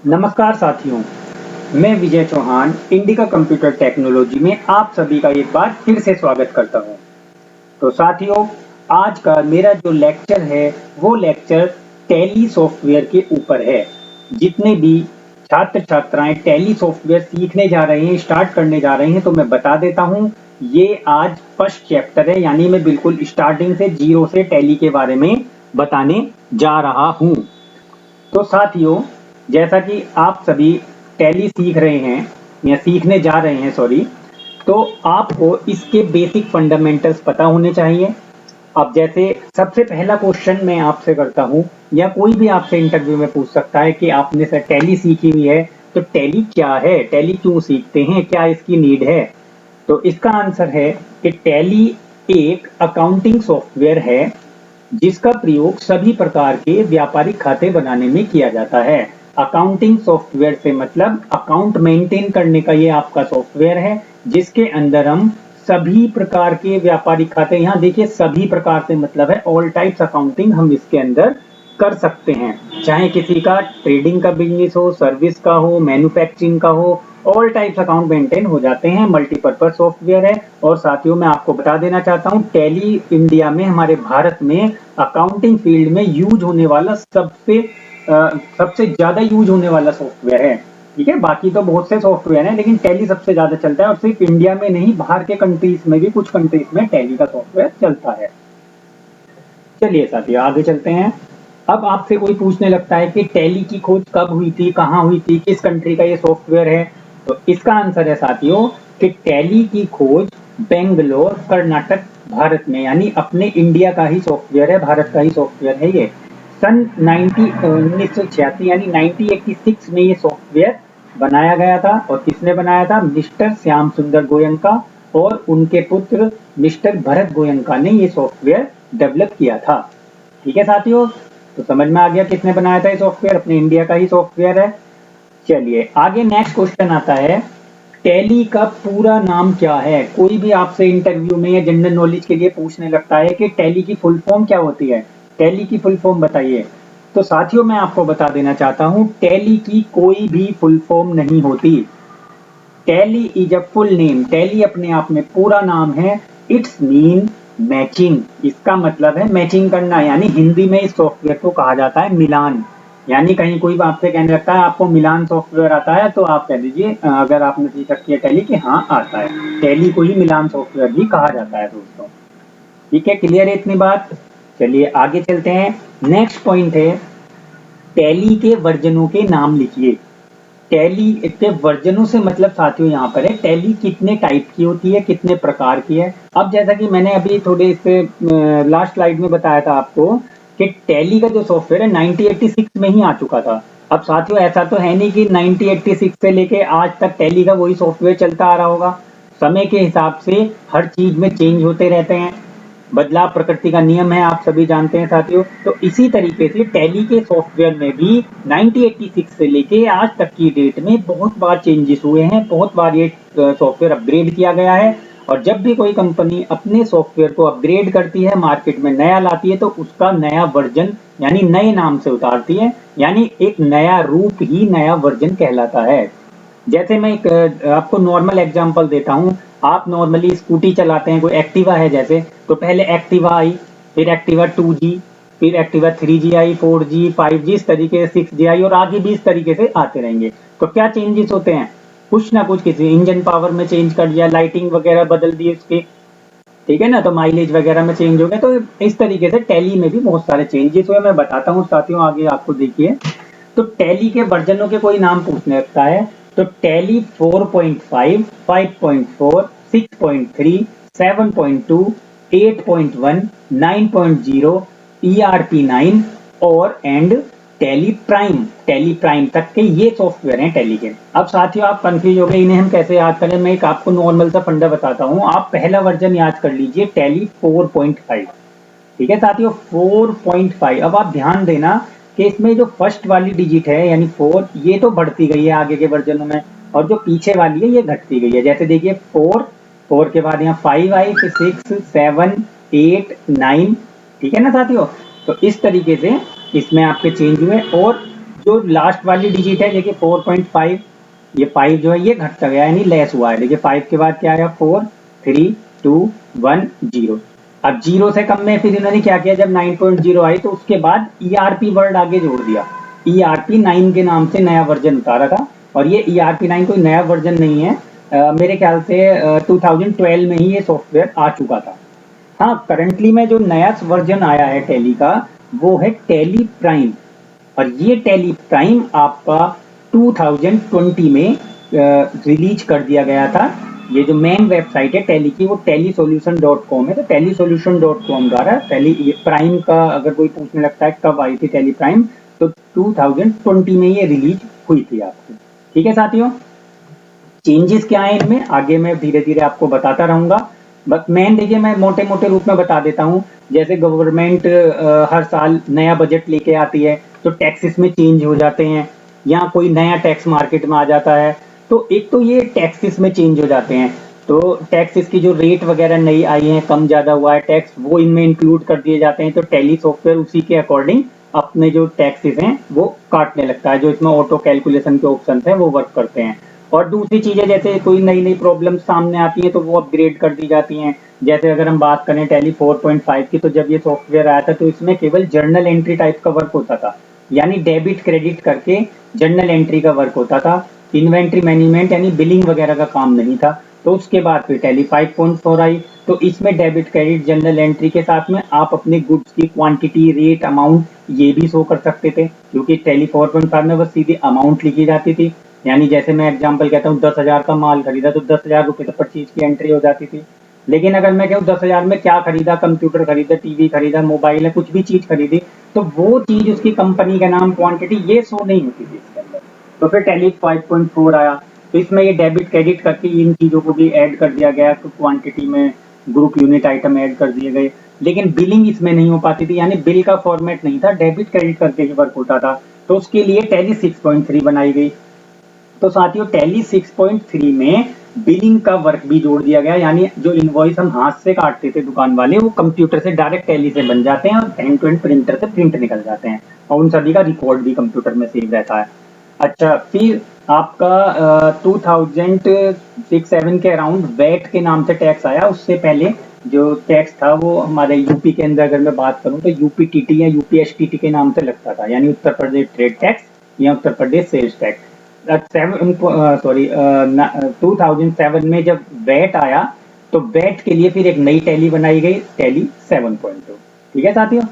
नमस्कार साथियों, मैं विजय चौहान इंडिका कंप्यूटर टेक्नोलॉजी में आप सभी का एक बार फिर से स्वागत करता हूं। तो साथियों, आज का मेरा जो लेक्चर है वो लेक्चर टैली सॉफ्टवेयर के ऊपर है। जितने भी छात्र छात्राएं टैली सॉफ्टवेयर सीखने जा रहे हैं, स्टार्ट करने जा रहे हैं, तो मैं बता देता हूं, ये आज फर्स्ट चैप्टर है, यानी मैं बिल्कुल स्टार्टिंग से जीरो से टैली के बारे में बताने जा रहा हूं। तो साथियों, जैसा कि आप सभी टैली सीख रहे हैं या सीखने जा रहे हैं, सॉरी, तो आपको इसके बेसिक फंडामेंटल्स पता होने चाहिए। अब जैसे सबसे पहला क्वेश्चन मैं आपसे करता हूं, या कोई भी आपसे इंटरव्यू में पूछ सकता है कि आपने सर टैली सीखी हुई है, तो टैली क्या है, टैली क्यों सीखते हैं, क्या इसकी नीड है? तो इसका आंसर है कि टैली एक अकाउंटिंग सॉफ्टवेयर है जिसका प्रयोग सभी प्रकार के व्यापारिक खाते बनाने में किया जाता है। अकाउंटिंग सॉफ्टवेयर से मतलब अकाउंट मेंटेन करने का ये आपका सॉफ्टवेयर है, जिसके अंदर हम सभी प्रकार के व्यापारिक खाते, यहाँ देखिए सभी प्रकार से मतलब है ऑल टाइप्स अकाउंटिंग हम इसके अंदर कर सकते हैं। चाहे किसी का ट्रेडिंग का बिजनेस हो, सर्विस का हो, मैन्युफैक्चरिंग का हो, ऑल टाइप्स अकाउंट मेंटेन हो जाते हैं। मल्टीपर्पज सॉफ्टवेयर है। और साथियों, मैं आपको बता देना चाहता हूँ, टैली इंडिया में, हमारे भारत में अकाउंटिंग फील्ड में यूज होने वाला सबसे ज्यादा यूज होने वाला सॉफ्टवेयर है। ठीक है, बाकी तो बहुत से सॉफ्टवेयर हैं, लेकिन टैली सबसे ज्यादा चलता है। और सिर्फ इंडिया में नहीं, बाहर के कंट्रीज में भी, कुछ कंट्रीज में टैली का सॉफ्टवेयर चलता है। चलिए साथियों, आगे चलते हैं। अब आपसे कोई पूछने लगता है कि टैली की खोज कब हुई थी, कहाँ हुई थी, किस कंट्री का ये सॉफ्टवेयर है? तो इसका आंसर है साथियों कि टैली की खोज बेंगलोर, कर्नाटक, भारत में, यानी अपने इंडिया का ही सॉफ्टवेयर है, भारत का ही सॉफ्टवेयर है ये। सन 1986 यानी 1986 में ये सॉफ्टवेयर बनाया गया था। और किसने बनाया था? मिस्टर श्याम सुंदर गोयनका और उनके पुत्र मिस्टर भरत गोयनका ने ये सॉफ्टवेयर डेवलप किया था। ठीक है साथियों, तो समझ में आ गया किसने बनाया था ये सॉफ्टवेयर, अपने इंडिया का ही सॉफ्टवेयर है। चलिए आगे नेक्स्ट क्वेश्चन आता है, टैली का पूरा नाम क्या है? कोई भी आपसे इंटरव्यू में या जनरल नॉलेज के लिए पूछने लगता है कि टैली की फुल फॉर्म क्या होती है, टैली की फुल फॉर्म बताइए। तो साथियों, मैं आपको बता देना चाहता हूं, टैली की कोई भी फुल फॉर्म नहीं होती। Tally is a full name, tally अपने आप में पूरा नाम है। इट्स मीन मैचिंग, इसका मतलब है मैचिंग करना, यानी हिंदी में इस सॉफ्टवेयर को कहा जाता है मिलान। यानी कहीं कोई आपसे कहने लगता है आपको मिलान सॉफ्टवेयर आता है, तो आप कह दीजिए, अगर आपने सीख रखी है टैली, कि हाँ आता है। टैली को ही मिलान सॉफ्टवेयर भी कहा जाता है दोस्तों। ठीक है, क्लियर है इतनी बात? चलिए आगे चलते हैं। नेक्स्ट पॉइंट है, टैली के वर्जनों के नाम लिखिए। टैली के वर्जनों से मतलब साथियों यहाँ पर है, टैली कितने टाइप की होती है, कितने प्रकार की है। अब जैसा कि मैंने अभी थोड़े इससे लास्ट स्लाइड में बताया था आपको कि टैली का जो सॉफ्टवेयर है 1986 में ही आ चुका था। अब साथियों, ऐसा तो है नहीं कि 1986 से लेके आज तक टैली का वही सॉफ्टवेयर चलता आ रहा होगा। समय के हिसाब से हर चीज में चेंज होते रहते हैं, बदलाव प्रकृति का नियम है, आप सभी जानते हैं साथियों। तो इसी तरीके से टैली के सॉफ्टवेयर में भी 1986 से लेके आज तक की डेट में बहुत बार चेंजेस हुए हैं, बहुत बार ये सॉफ्टवेयर अपग्रेड किया गया है। और जब भी कोई कंपनी अपने सॉफ्टवेयर को अपग्रेड करती है, मार्केट में नया लाती है, तो उसका नया वर्जन यानी नए नाम से उतारती है, यानी एक नया रूप ही नया वर्जन कहलाता है। जैसे मैं एक आपको नॉर्मल एग्जांपल देता हूं, आप नॉर्मली स्कूटी चलाते हैं, कोई एक्टिवा है जैसे, तो पहले एक्टिवा आई, फिर एक्टिवा 2G, फिर एक्टिवा 3G आई, 4G, 5G, इस तरीके से 6G आई, और आगे भी इस तरीके से आते रहेंगे। तो क्या चेंजेस होते हैं? कुछ ना कुछ, किसी इंजन पावर में चेंज कर दिया, लाइटिंग वगैरह बदल दी उसकी, ठीक है ना, तो माइलेज वगैरह में चेंज हो गया। तो इस तरीके से टैली में भी बहुत सारे चेंजेस हुए, मैं बताता हूँ साथियों आगे आपको। देखिए, तो टैली के वर्जनों के कोई नाम पूछने लगता है, तो टैली 4.5, 5.4, 6.3, 7.2, 8.1, 9.0, ERP9 और एंड टैली प्राइम तक के ये सॉफ्टवेयर हैं टैली के। अब साथियों, आप कंफ्यूज हो गए इन्हें हम कैसे याद करें। मैं एक आपको नॉर्मल सा फंडा बताता हूं, आप पहला वर्जन याद कर लीजिए, टैली 4.5। ठीक है साथियों, 4.5। अब आप ध्यान देना कि इसमें जो फर्स्ट वाली डिजिट है यानी 4, ये तो बढ़ती गई है आगे के वर्जनों में, और जो पीछे वाली है ये घटती गई है। जैसे देखिए 4 के बाद यहाँ 5 आई, फिर 6, 7, 8, 9, ठीक है ना साथियों। तो इस तरीके से इसमें आपके चेंज हुए। और जो लास्ट वाली डिजिट है देखिए 4.5, ये 5 जो है ये घटता गया यानी लेस हुआ है। देखिए 5 के बाद क्या आया 4 3 2 1 0। अब 0 से कम में फिर इन्होंने क्या किया, जब 9.0 आई तो उसके बाद ERP वर्ड आगे जोड़ दिया। ERP 9 के नाम से नया वर्जन उतारा था, और ये ERP 9 कोई नया वर्जन नहीं है, मेरे ख्याल से 2012 में ही ये सॉफ्टवेयर आ चुका था। हाँ, करंटली में जो नया वर्जन आया है टैली का वो है टैली प्राइम, और ये टैली प्राइम आपका 2020 में रिलीज कर दिया गया था। ये जो मेन वेबसाइट है टैली की वो tellysolution.com है, तो tellysolution.com द्वारा टैली प्राइम का अगर कोई पूछने लगता है कब आई थी टैली प्राइम, तो 2020 में ये रिलीज हुई थी आपको। ठीक है साथियों, चेंजेस क्या है इनमें आगे मैं धीरे धीरे आपको बताता रहूंगा, बस मेन देखिए मैं मोटे मोटे रूप में बता देता हूँ। जैसे गवर्नमेंट हर साल नया बजट लेके आती है तो टैक्सेस में चेंज हो जाते हैं, या कोई नया टैक्स मार्केट में आ जाता है, तो एक तो ये टैक्सेस में चेंज हो जाते हैं, तो टैक्सेस की जो रेट वगैरह नई आई है, कम ज्यादा हुआ है टैक्स, वो इनमें इंक्लूड कर दिए जाते हैं। तो टैली सॉफ्टवेयर उसी के अकॉर्डिंग अपने जो टैक्सेस हैं वो काटने लगता है, जो इसमें ऑटो कैलकुलेशन के ऑप्शन हैं वो वर्क करते हैं। और दूसरी चीजें जैसे कोई नई नई प्रॉब्लम सामने आती है तो वो अपग्रेड कर दी जाती हैं। जैसे अगर हम बात करें टैली 4.5 की, तो जब ये सॉफ्टवेयर आया था तो इसमें केवल जर्नल एंट्री टाइप का वर्क होता था, यानी डेबिट क्रेडिट करके जर्नल एंट्री का वर्क होता था, इन्वेंट्री मैनेजमेंट यानी बिलिंग वगैरह का काम नहीं था। तो उसके बाद फिर टैली 5.4 आई, तो इसमें डेबिट क्रेडिट जर्नल एंट्री के साथ में आप अपने गुड्स की क्वांटिटी, रेट, अमाउंट ये भी शो कर सकते थे, क्योंकि टैली 4.5 में बस सीधी अमाउंट लिखी जाती थी। यानी जैसे मैं एग्जांपल कहता हूँ 10,000 का माल खरीदा तो 10,000 रुपए पर चीज की एंट्री हो जाती थी। लेकिन अगर मैं कहूँ 10,000 में क्या खरीदा, कंप्यूटर खरीदा, टीवी खरीदा, मोबाइल है, कुछ भी चीज खरीदी, तो वो चीज उसकी कंपनी का नाम, क्वांटिटी ये शो नहीं होती थी इसके अंदर। तो फिर टैली 5.4 आया, तो इसमें ये डेबिट क्रेडिट करके इन चीजों को भी ऐड कर दिया गया, तो क्वांटिटी में ग्रुप यूनिट आइटम ऐड कर दिए गए। लेकिन बिलिंग इसमें नहीं हो पाती थी, यानी बिल का फॉर्मेट नहीं था, डेबिट क्रेडिट करके ही वर्क होता था। तो उसके लिए टैली 6.3 बनाई गई। तो साथियों टैली 6.3 में बिलिंग का वर्क भी जोड़ दिया गया, यानी जो इनवॉइस हम हाथ से काटते थे दुकान वाले, वो कंप्यूटर से डायरेक्ट टैली से बन जाते हैं और एंड टू एंड प्रिंटर से प्रिंट निकल जाते हैं, और उन सभी का रिकॉर्ड भी कंप्यूटर में सेव रहता है। अच्छा, फिर आपका 2006-7 के अराउंड वैट के नाम से टैक्स आया। उससे पहले जो टैक्स था वो हमारे यूपी के अंदर अगर मैं बात करूं तो यूपीटीटी या यूपीएसटीटी के नाम से लगता था, यानी उत्तर प्रदेश ट्रेड टैक्स या उत्तर प्रदेश सेल्स टैक्स। 2007 में जब वैट आया तो वैट के लिए फिर एक नई टैली बनाई गई, टैली 7.2। ठीक है साथियों,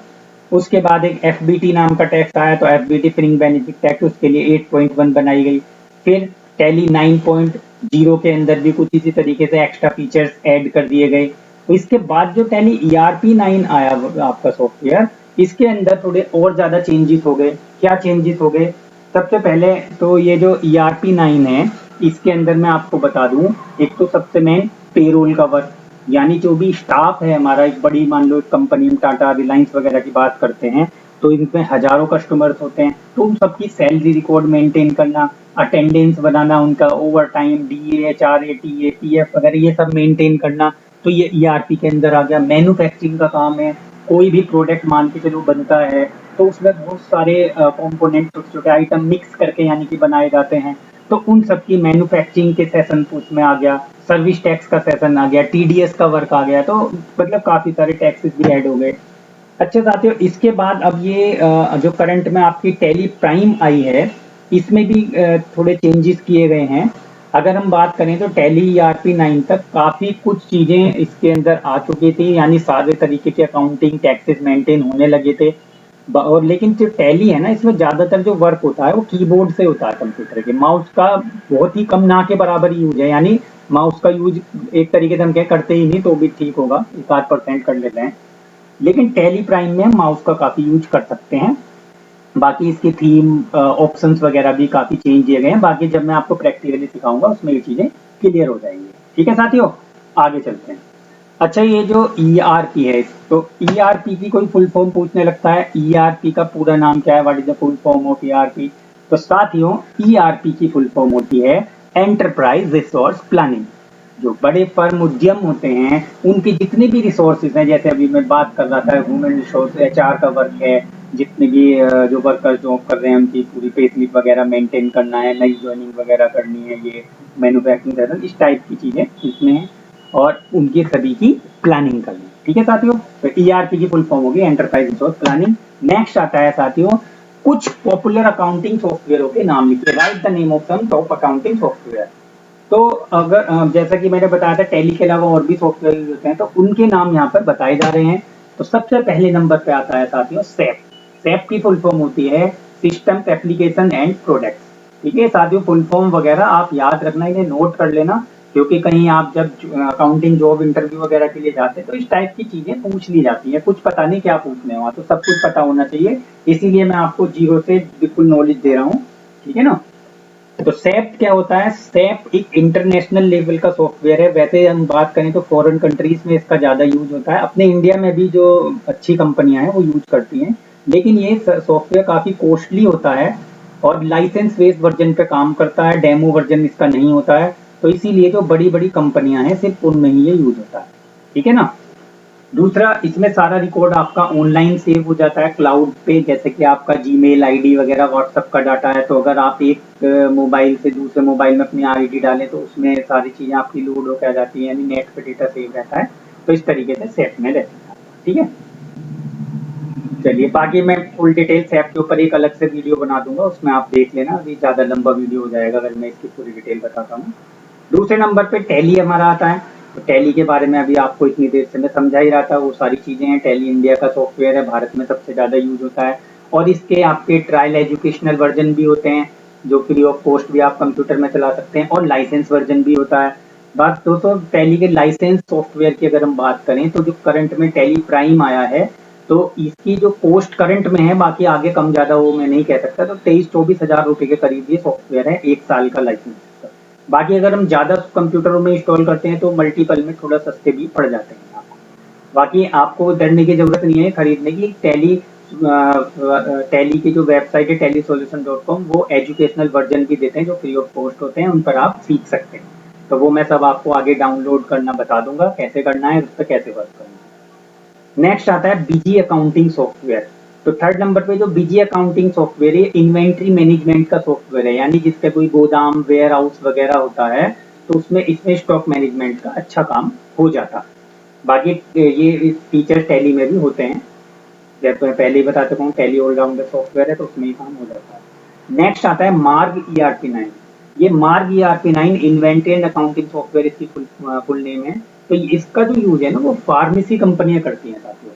उसके बाद एक एफबीटी नाम का टैक्स आया, तो एफबीटी फ्रिंग बेनिफिट टैक्स, उसके लिए 8.1 बनाई गई। फिर टैली 9.0 के अंदर भी कुछ इसी तरीके से एक्स्ट्रा फीचर्स ऐड कर दिए गए। इसके बाद जो टैली ERP 9 आया आपका सॉफ्टवेयर, इसके अंदर थोड़े और ज्यादा चेंजेस हो गए। क्या चेंजेस हो गए? सबसे पहले तो ये जो ERP 9 है, इसके अंदर मैं आपको बता दूं, एक तो सबसे मेन पेरोल का वर्क, यानी जो भी स्टाफ है हमारा, एक बड़ी मान लो कंपनी में टाटा, रिलायंस वगैरह की बात करते हैं, तो इनमें हजारों कस्टमर्स होते हैं, तो उन सबकी सैलरी रिकॉर्ड मेंटेन करना, अटेंडेंस बनाना, उनका over time, DA, HRA, TA, PF वगैरह ये सब मेंटेन करना, तो ये ERP के अंदर आ गया। मैन्युफैक्चरिंग का काम है, कोई भी प्रोडक्ट मान के चलो बनता है तो उसमें बहुत सारे कंपोनेंट, छोटे छोटे आइटम मिक्स करके यानी कि बनाए जाते हैं, तो उन सब की मैन्युफैक्चरिंग के सेशन उसमें आ गया। सर्विस टैक्स का सेशन आ गया, TDS का वर्क आ गया, तो मतलब काफी सारे टैक्सेस भी ऐड हो गए। अच्छा साथियों, इसके बाद अब ये जो करंट में आपकी टैली प्राइम आई है, इसमें भी थोड़े चेंजेस किए गए हैं। अगर हम बात करें तो टैली ERP 9 तक काफी कुछ चीजें इसके अंदर आ चुकी थी, यानी सारे तरीके के अकाउंटिंग टैक्सेस मेंटेन होने लगे थे। और लेकिन जो टैली है ना, इसमें ज्यादातर जो वर्क होता है वो कीबोर्ड से होता है, कंप्यूटर के माउस का बहुत ही कम, ना के बराबर यूज है, यानी माउस का यूज एक तरीके से हम क्या करते ही नहीं, तो भी ठीक होगा, 1-8% कर लेते हैं। लेकिन टैली प्राइम में हम माउस का काफी यूज कर सकते हैं। बाकी इसकी थीम, ऑप्शंस वगैरह भी काफी चेंज किए गए हैं। बाकी जब मैं आपको प्रैक्टिकली सिखाऊंगा उसमें ये चीजें क्लियर हो जाएंगी। ठीक है साथियों, आगे चलते हैं। अच्छा, ये जो ERP है, तो ERP की कोई फुल फॉर्म पूछने लगता है, ERP का पूरा नाम क्या है, what is the full form of ERP? तो साथियों ERP की फुल फॉर्म होती है एंटरप्राइज रिसोर्स प्लानिंग। जो बड़े फर्म, उद्यम होते हैं, उनके जितने भी रिसोर्सेज हैं, जैसे अभी मैं बात कर रहा था ह्यूमन रिसोर्स, HR का वर्क है, जितने भी जो वर्कर जॉब कर रहे हैं उनकी पूरी पे स्लिप वगैरह मेंटेन करना है, नई ज्वाइनिंग वगैरह करनी है, ये मैन्युफैक्चरिंग सेटअप इस टाइप की चीजें इसमें है, और उनकी सभी की प्लानिंग करनी है। ठीक है साथियों, तो ईआरपी की फुल फॉर्म होगी एंटरप्राइज रिसोर्स प्लानिंग। नेक्स्ट आता है साथियों, कुछ पॉपुलर अकाउंटिंग सॉफ्टवेयरों के नाम लिखिए, write the name of some top accounting software. तो अगर जैसा कि मैंने बताया था टैली के अलावा और भी सॉफ्टवेयर यूज होते हैं, तो उनके नाम यहाँ पर बताए जा रहे हैं। तो सबसे पहले नंबर पे आता है साथियों सेप। सेप की फुल फॉर्म होती है सिस्टम एप्लीकेशन एंड प्रोडक्ट्स। ठीक है साथियों, फुल फॉर्म वगैरह आप याद रखना, इन्हें नोट कर लेना, क्योंकि कहीं आप जब अकाउंटिंग जॉब इंटरव्यू वगैरह के लिए जाते हैं तो इस टाइप की चीजें पूछ ली जाती है, कुछ पता नहीं क्या पूछने वहां, तो सब कुछ पता होना चाहिए, इसीलिए मैं आपको जीरो से बिल्कुल नॉलेज दे रहा हूँ। ठीक है ना। तो सैप क्या होता है? सैप एक इंटरनेशनल लेवल का सॉफ्टवेयर है। वैसे हम बात करें तो फॉरेन कंट्रीज में इसका ज्यादा यूज होता है, अपने इंडिया में भी जो अच्छी कंपनियां हैं वो यूज करती हैं, लेकिन ये सॉफ्टवेयर काफी कॉस्टली होता है और लाइसेंस बेस्ड वर्जन पे काम करता है, डेमो वर्जन इसका नहीं होता है, तो इसीलिए जो बड़ी बड़ी कंपनियां हैं सिर्फ उनमें ही ये यूज होता है। ठीक है ना। दूसरा, इसमें सारा रिकॉर्ड आपका ऑनलाइन सेव हो जाता है क्लाउड पे, जैसे कि आपका जीमेल आईडी वगैरह व्हाट्सएप का डाटा है, तो अगर आप एक मोबाइल से दूसरे मोबाइल में अपनी आईडी डालें तो उसमें सारी चीजें आपकी लोड होकर आ जाती है, यानी नेट पे डेटा सेव रहता है, तो इस तरीके से सेफ में रहता है। ठीक है, चलिए बाकी मैं फुल डिटेल ऐप के ऊपर एक अलग से वीडियो बना दूंगा, उसमें आप देख लेना, अभी ज्यादा लंबा वीडियो हो जाएगा अगर मैं इसकी पूरी डिटेल बताता हूँ। दूसरे नंबर पे टैली हमारा आता है। तो टैली के बारे में अभी आपको इतनी देर से मैं समझा ही रहा था, वो सारी चीजें हैं। टैली इंडिया का सॉफ्टवेयर है, भारत में सबसे ज्यादा यूज होता है, और इसके आपके ट्रायल एजुकेशनल वर्जन भी होते हैं जो फ्री ऑफ कॉस्ट भी आप कंप्यूटर में चला सकते हैं, और लाइसेंस वर्जन भी होता है। बात दोस्तों टैली के लाइसेंस सॉफ्टवेयर की अगर हम बात करें तो जो करंट में टैली प्राइम आया है, तो इसकी जो कॉस्ट करंट में है, बाकी आगे कम ज्यादा वो मैं नहीं कह सकता, तो 23-24 हजार रुपए के करीब ये सॉफ्टवेयर है, एक साल का लाइसेंस। बाकी अगर हम ज्यादा कंप्यूटरों में इंस्टॉल करते हैं तो मल्टीपल में थोड़ा सस्ते भी पड़ जाते हैं आपको। बाकी आपको डरने की जरूरत नहीं है खरीदने की। टैली टैली की जो वेबसाइट है tellysolution.com, वो एजुकेशनल वर्जन भी देते हैं जो फ्री ऑफ कॉस्ट होते हैं, उन पर आप सीख सकते हैं। तो वो मैं सब आपको आगे डाउनलोड करना बता दूंगा, कैसे करना है, उस पर कैसे वर्क करना है। नेक्स्ट आता है बीजी अकाउंटिंग सॉफ्टवेयर। तो थर्ड नंबर पे जो बीजी अकाउंटिंग सॉफ्टवेयर है, इन्वेंट्री मैनेजमेंट का सॉफ्टवेयर है, यानी जिसका कोई गोदाम वेयर हाउस वगैरह होता है तो उसमें इसमें स्टॉक मैनेजमेंट का अच्छा काम हो जाता है। बाकी ये फीचर टैली में भी होते हैं, जैसे मैं पहले ही बता चुका हूँ, टैली ऑलराउंडर सॉफ्टवेयर है तो उसमें ही काम हो जाता है। नेक्स्ट आता है मार्ग ERP9। ये मार्ग ERP9 inventory and accounting software इसकी फुल नेम है। तो इसका जो यूज है ना वो फार्मेसी कंपनियां करती हैं साथियों,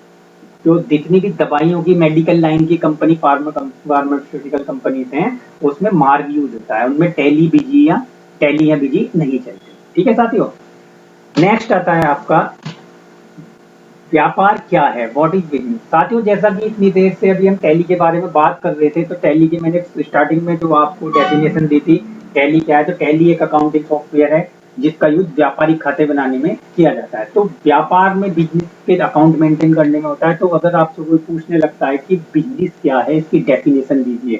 जो जितनी भी दवाइयों की मेडिकल लाइन की कंपनी फार्मास्यूटिकल कंपनीज हैं उसमें मार्ग यूज होता है, उनमें टैली या बीजी नहीं चलती। ठीक है साथियों। नेक्स्ट आता है आपका व्यापार क्या है, व्हाट इज बिजनेस। साथियों जैसा कि इतनी देर से अभी हम टैली के बारे में बात कर रहे थे, तो टैली की मैंने स्टार्टिंग में जो आपको डेफिनेशन दी थी, टैली क्या है, तो टैली एक अकाउंटिंग सॉफ्टवेयर है जिसका यूज व्यापारिक खाते बनाने में किया जाता है। तो व्यापार में बिजनेस के अकाउंट मेंटेन करने में होता है। तो अगर आपसे कोई पूछने लगता है कि बिजनेस क्या है, इसकी डेफिनेशन दीजिए,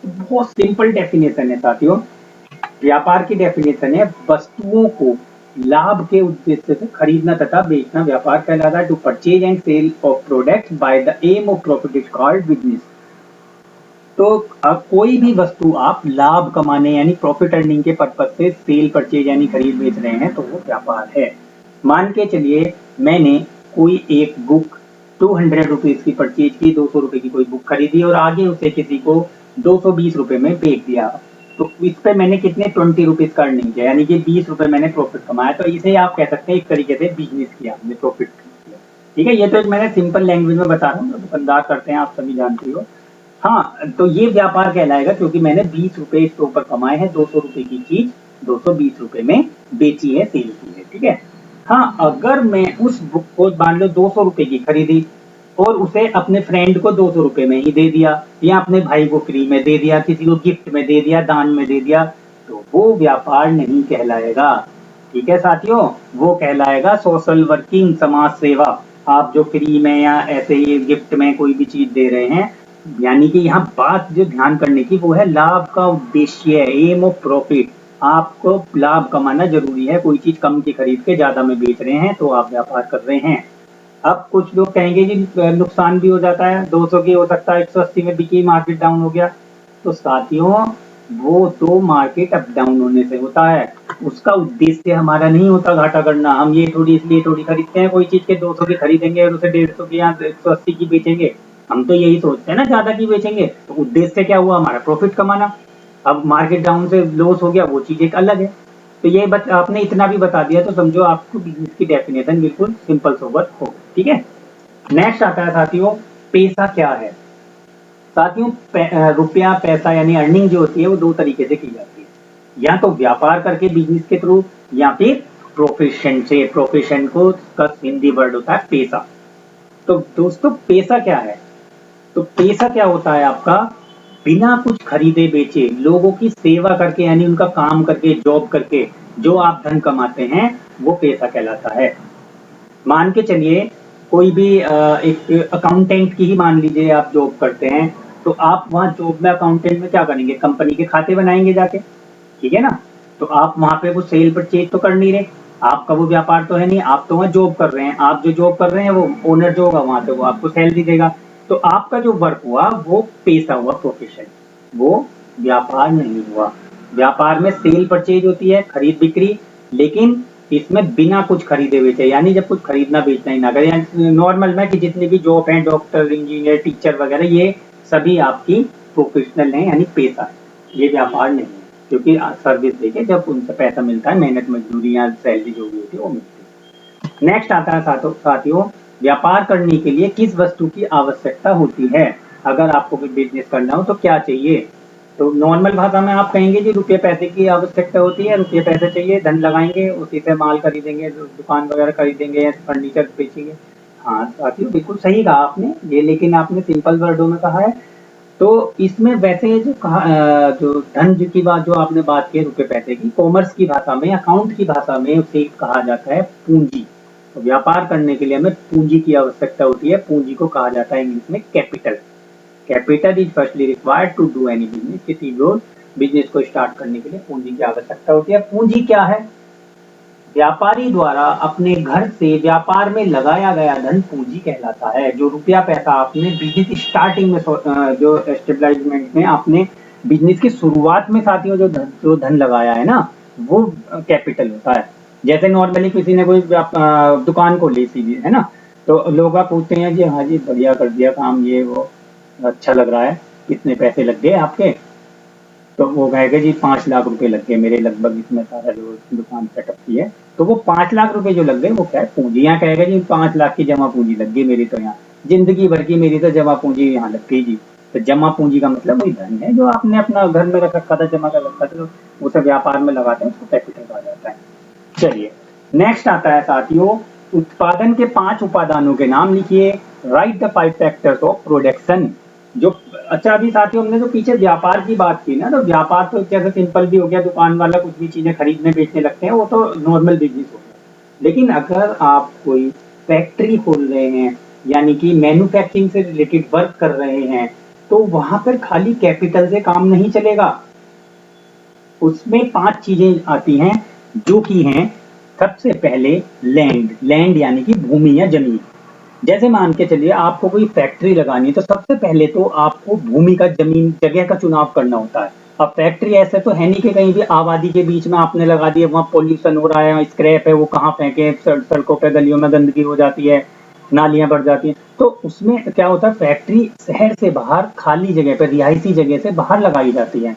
तो बहुत सिंपल डेफिनेशन है साथियों। व्यापार की डेफिनेशन है वस्तुओं को लाभ के उद्देश्य से खरीदना तथा बेचना व्यापार कहलाता है। To purchase and sale of products by the aim of profit is called business. तो अब कोई भी वस्तु आप लाभ कमाने यानी प्रॉफिट अर्निंग के पर्पज से सेल परचेज यानी खरीद बेच रहे हैं तो वो व्यापार है। मान के चलिए मैंने कोई एक बुक 200 रुपीज की परचेज की, 200 रुपए की कोई बुक खरीदी और आगे उसे किसी को 220 रुपए में बेच दिया, तो इस पे मैंने कितने 20 रुपीज का अर्निंग किया, यानी कि 20 रुपए मैंने प्रॉफिट कमाया। तो इसे आप कह सकते हैं एक तरीके से बिजनेस किया हमने, प्रॉफिट किया। ठीक है, ये तो एक मैंने सिंपल लैंग्वेज में बता रहा हूँ, दुकानदार करते हैं आप सभी जानते हो। हाँ, तो ये व्यापार कहलाएगा क्योंकि मैंने 20 रुपए इसके ऊपर कमाए हैं, 200 रुपए की चीज 220 रुपए में बेची है, सेल की है। ठीक है। हाँ, अगर मैं उस बुक को मान लो 200 रुपए की खरीदी और उसे अपने फ्रेंड को 200 रुपए में ही दे दिया, या अपने भाई को फ्री में दे दिया, किसी को गिफ्ट में दे दिया, दान में दे दिया, तो वो व्यापार नहीं कहलाएगा। ठीक है साथियों, वो कहलाएगा सोशल वर्किंग, समाज सेवा। आप जो फ्री में या ऐसे ही गिफ्ट में कोई भी चीज दे रहे हैं, यानी कि यहाँ बात जो ध्यान करने की वो है लाभ का उद्देश्य, एम ऑफ प्रॉफिट। आपको लाभ कमाना जरूरी है, कोई चीज कम की खरीद के ज्यादा में बेच रहे हैं तो आप व्यापार कर रहे हैं। अब कुछ लोग कहेंगे जी नुकसान भी हो जाता है, 200 की हो सकता है 180 में बिकी, मार्केट डाउन हो गया। तो साथियों वो तो मार्केट अप डाउन होने से होता है, उसका उद्देश्य हमारा नहीं होता घाटा करना। हम ये थोड़ी इसलिए थोड़ी खरीदते हैं कोई चीज के 200 की खरीदेंगे और उसे 150 की या 180 की बेचेंगे। हम तो यही सोचते हैं ना ज्यादा की बेचेंगे, तो उद्देश्य क्या हुआ हमारा, प्रॉफिट कमाना। अब मार्केट डाउन से लॉस हो गया वो चीज एक अलग है। तो ये आपने इतना भी बता दिया तो समझो आपको बिजनेस की डेफिनेशन बिल्कुल सिंपल सोबर हो। ठीक है। नेक्स्ट आता है साथियों, पैसा क्या है। साथियों रुपया पैसा यानी अर्निंग जो होती है वो दो तरीके से की जाती है, या तो व्यापार करके बिजनेस के थ्रू, या फिर प्रोफेशन से। प्रोफेशन को का हिंदी वर्ड होता है पैसा। तो दोस्तों पैसा क्या है, तो पैसा क्या होता है आपका, बिना कुछ खरीदे बेचे लोगों की सेवा करके यानी उनका काम करके जॉब करके जो आप धन कमाते हैं वो पैसा कहलाता है। मान के चलिए कोई भी एक अकाउंटेंट की ही मान लीजिए आप जॉब करते हैं, तो आप वहां जॉब में अकाउंटेंट में क्या करेंगे, कंपनी के खाते बनाएंगे जाके, ठीक है ना। तो आप वहां पे वो सेल परचेज तो कर नहीं रहे, आपका वो व्यापार तो है नहीं, आप तो वहां जॉब कर रहे हैं। आप जो जॉब कर रहे हैं वो ओनर जो होगा वहां पे वो आपको सैलरी देगा। तो आपका जो वर्क हुआ वो पैसा हुआ, प्रोफेशन, वो व्यापार नहीं हुआ। व्यापार में सेल परचेज होती है, खरीद बिक्री, लेकिन इसमें बिना कुछ खरीदे बेचे, यानी जब कुछ खरीदना बेचना ही ना करें। नॉर्मल में कि जितने भी जॉब हैं, डॉक्टर इंजीनियर टीचर वगैरह, ये सभी आपकी प्रोफेशनल है यानी पैसा है, ये व्यापार नहीं है। क्योंकि सर्विस देके जब उनसे पैसा मिलता है, मेहनत मजदूरी या सैलरी जो भी होती है वो मिलती है। नेक्स्ट आता है साथियों, व्यापार करने के लिए किस वस्तु की आवश्यकता होती है। अगर आपको कोई बिजनेस करना हो तो क्या चाहिए, तो नॉर्मल भाषा में आप कहेंगे जी रुपये पैसे की आवश्यकता होती है, रुपये पैसे चाहिए, धन लगाएंगे, उसी से माल खरीदेंगे, दुकान वगैरह खरीदेंगे या फर्नीचर बेचेंगे। हाँ साथियों बिल्कुल सही कहा आपने ये, लेकिन आपने सिंपल वर्डों में कहा है। तो इसमें वैसे जो कहा जो धन की बात जो आपने बात की रुपये पैसे की, कॉमर्स की भाषा में, अकाउंट की भाषा में उसे कहा जाता है पूंजी। तो व्यापार करने के लिए हमें पूंजी की आवश्यकता होती है, पूंजी को कहा जाता है इंग्लिश में capital. Capital is firstly required to do any business. किसी भी बिजनेस को स्टार्ट करने के लिए पूंजी की आवश्यकता होती है। पूंजी क्या है, व्यापारी द्वारा अपने घर से व्यापार में लगाया गया धन पूंजी कहलाता है। जो रुपया पैसा आपने बिजनेस स्टार्टिंग में जो एस्टेब्लिशमेंट में आपने बिजनेस की शुरुआत में साथियों जो धन लगाया है ना, वो कैपिटल होता है। जैसे नॉर्मली किसी ने कोई दुकान को ली सीधी है ना, तो लोग आप पूछते हैं जी हाँ जी बढ़िया कर दिया काम, ये वो अच्छा लग रहा है, कितने पैसे लग गए आपके, तो वो कहेगा जी 5 लाख रुपए लग गए मेरे लगभग इसमें सारा जो दुकान सेटअप की है। तो वो 5 लाख रुपए जो लग गए वो क्या है, पूंजी। यहाँ कहेगा जी 5 लाख की जमा पूंजी लग गई मेरी, तो यहाँ जिंदगी भर की मेरी तो जमा पूंजी यहाँ लग गई जी। तो जमा पूंजी का मतलब वही धन है जो आपने अपना घर में रख रखा था, जमा कर रखा था, तो उसे व्यापार में लगाते हैं, उसको कैपिटल कहा जाता है। चलिए नेक्स्ट आता है साथियों, उत्पादन के 5 उपादानों के नाम लिखिए। Write the 5 factors of production. जो अच्छा अभी साथियों हमने जो पीछे व्यापार की बात की ना, तो व्यापार तो जैसे सिंपल भी हो गया, दुकान वाला कुछ भी चीजें खरीदने बेचने लगते हैं, वो तो नॉर्मल बिजनेस हो गया। लेकिन अगर आप कोई फैक्ट्री खोल रहे हैं यानी कि मैन्युफैक्चरिंग से रिलेटेड वर्क कर रहे हैं, तो वहां पर खाली कैपिटल से काम नहीं चलेगा। उसमें 5 चीजें आती हैं जो कि हैं, सबसे पहले लैंड। लैंड यानी कि भूमि या जमीन। जैसे मान के चलिए आपको कोई फैक्ट्री लगानी है, तो सबसे पहले तो आपको भूमि का, जमीन जगह का चुनाव करना होता है। अब फैक्ट्री ऐसे तो है नहीं कि कहीं भी आबादी के बीच में आपने लगा दिया, वहां पोल्यूशन हो रहा है, स्क्रैप है, वो कहाँ फेंके, सड़कों पे गलियों में गंदगी हो जाती है, नालियां बढ़ जाती हैं। तो उसमें क्या होता है, फैक्ट्री शहर से बाहर खाली जगह पे, रिहायशी जगह से बाहर लगाई जाती है,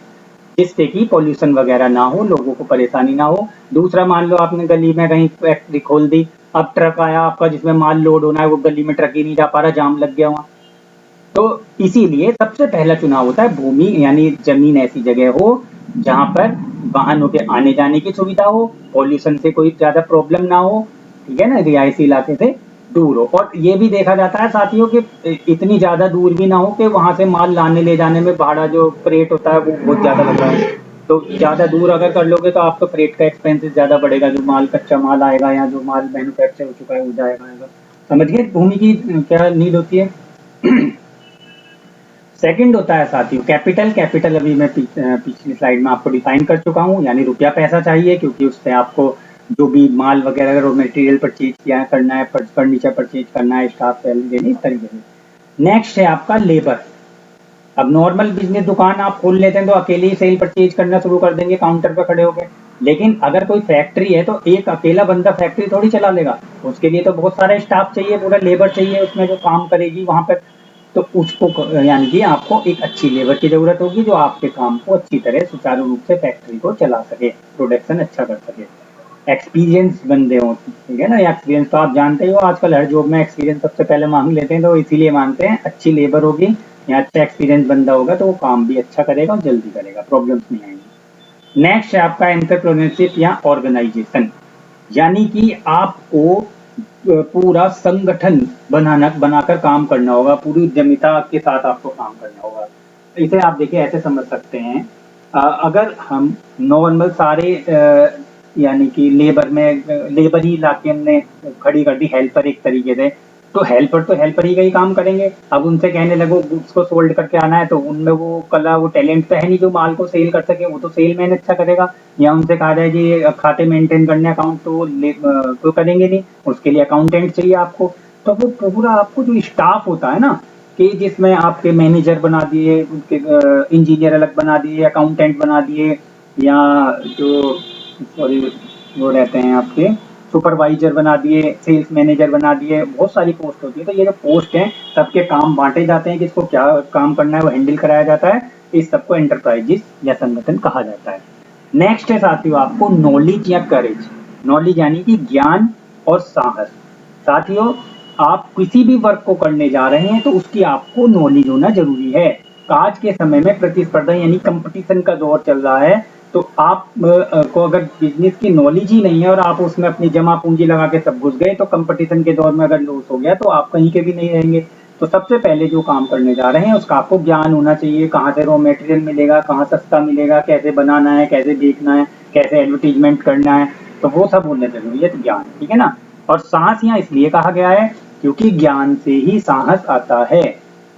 जिससे कि पॉल्यूशन वगैरह ना हो, लोगों को परेशानी ना हो। दूसरा मान लो आपने गली में कहीं फैक्ट्री खोल दी, अब ट्रक आया आपका जिसमें माल लोड होना है, वो गली में ट्रक ही नहीं जा पा रहा, जाम लग गया वहां। तो इसीलिए सबसे पहला चुनाव होता है भूमि, यानी जमीन ऐसी जगह हो जहां पर वाहनों के आने जाने की सुविधा हो, पॉल्यूशन से कोई ज्यादा प्रॉब्लम ना हो, ठीक है ना, रिहायशी इलाके से दूर हो। और ये भी देखा जाता है साथियों कि इतनी ज्यादा दूर भी ना हो कि वहां से माल लाने ले जाने में भाड़ा जो फ्रेट होता है वो बहुत ज्यादा लग रहा है। तो ज्यादा दूर अगर कर लोगे तो आपका फ्रेट का एक्सपेंसेस ज्यादा बढ़ेगा, जो माल कच्चा माल आएगा या जो माल मैन्युफैक्चर हो चुका है वो जाएगा। समझिए भूमि की क्या नीड होती है। सेकंड होता है साथियों कैपिटल। कैपिटल अभी मैं पिछली स्लाइड में आपको डिफाइन कर चुका हूँ, यानी रुपया पैसा चाहिए, क्योंकि उससे आपको जो भी माल वगैरह रॉ मटेरियल परचेज किया है, करना है, फर्नीचर परचेज करना है, स्टाफ सैलरी देनी, इस तरीके से। नेक्स्ट है आपका लेबर। अब नॉर्मल बिजनेस दुकान आप खोल लेते हैं तो अकेले ही सेल परचेज करना शुरू कर देंगे काउंटर पर खड़े होकर। लेकिन अगर कोई फैक्ट्री है तो एक अकेला बंदा फैक्ट्री थोड़ी चला लेगा, उसके लिए तो बहुत सारे स्टाफ चाहिए, पूरा लेबर चाहिए उसमें जो काम करेगी वहां पर। तो उसको यानी कि आपको एक अच्छी लेबर की जरूरत होगी जो आपके काम को अच्छी तरह सुचारू रूप से फैक्ट्री को चला सके, प्रोडक्शन अच्छा कर सके। एक्सपीरियंस बंदे हो, ठीक है ना। एक्सपीरियंस तो आप जानते ही हो, आजकल हर जॉब में एक्सपीरियंस सबसे पहले मांग लेते हैं, तो इसीलिए मांगते हैं। अच्छी लेबर होगी या अच्छा एक्सपीरियंस बंदा होगा तो वो काम भी अच्छा करेगा और जल्दी करेगा, प्रॉब्लम्स नहीं आएंगी। नेक्स्ट है आपका एंटरप्रेन्योरशिप या ऑर्गेनाइजेशन, यानी कि आपको पूरा संगठन बनाकर काम करना होगा, पूरी उद्यमिता के साथ आपको काम करना होगा। इसे आप देखिए ऐसे समझ सकते हैं, अगर हम नॉर्मल सारे यानी कि लेबर ही लाके हमने खड़ी कर दी, हेल्पर एक तरीके से, तो हेल्पर ही का ही काम करेंगे। अब उनसे कहने लगो गुड्स को सोल्ड करके आना है, तो उनमें वो कला, वो टैलेंट तो है नहीं जो माल को सेल कर सके, वो तो सेल मैन अच्छा करेगा। या उनसे कहा जाए कि खाते मेंटेन करने अकाउंट, तो तो करेंगे नहीं, उसके लिए अकाउंटेंट चाहिए आपको। तो वो पूरा आपको जो स्टाफ होता है ना, कि जिसमें आपके मैनेजर बना दिए, उनके इंजीनियर अलग बना दिए, अकाउंटेंट बना दिए, या जो सॉरी वो रहते हैं आपके सुपरवाइजर बना दिए, सेल्स मैनेजर बना दिए, बहुत सारी पोस्ट होती है। तो ये जो पोस्ट हैं सबके काम बांटे जाते हैं, किसको क्या काम करना है वो हैंडल कराया जाता है। इस सबको एंटरप्राइजेस या संगठन कहा जाता है। नेक्स्ट है साथियों आपको नॉलेज या करेज। नॉलेज यानी कि ज्ञान और साहस। साथियों, आप किसी भी वर्क को करने जा रहे हैं तो उसकी आपको नॉलेज होना जरूरी है। आज के समय में प्रतिस्पर्धा यानी कंपटीशन का दौर चल रहा है, तो आप को अगर बिजनेस की नॉलेज ही नहीं है और आप उसमें अपनी जमा पूंजी लगा के सब घुस गए, तो कंपटीशन के दौर में अगर लॉस हो गया तो आप कहीं के भी नहीं रहेंगे। तो सबसे पहले जो काम करने जा रहे हैं उसका आपको ज्ञान होना चाहिए, कहाँ से रॉ मटेरियल मिलेगा, कहाँ सस्ता मिलेगा, कैसे बनाना है, कैसे बेचना है, कैसे एडवर्टीजमेंट करना है, तो वो सब होना जरूरी है। तो ज्ञान, ठीक है ना। और साहस यहाँ इसलिए कहा गया है क्योंकि ज्ञान से ही साहस आता है।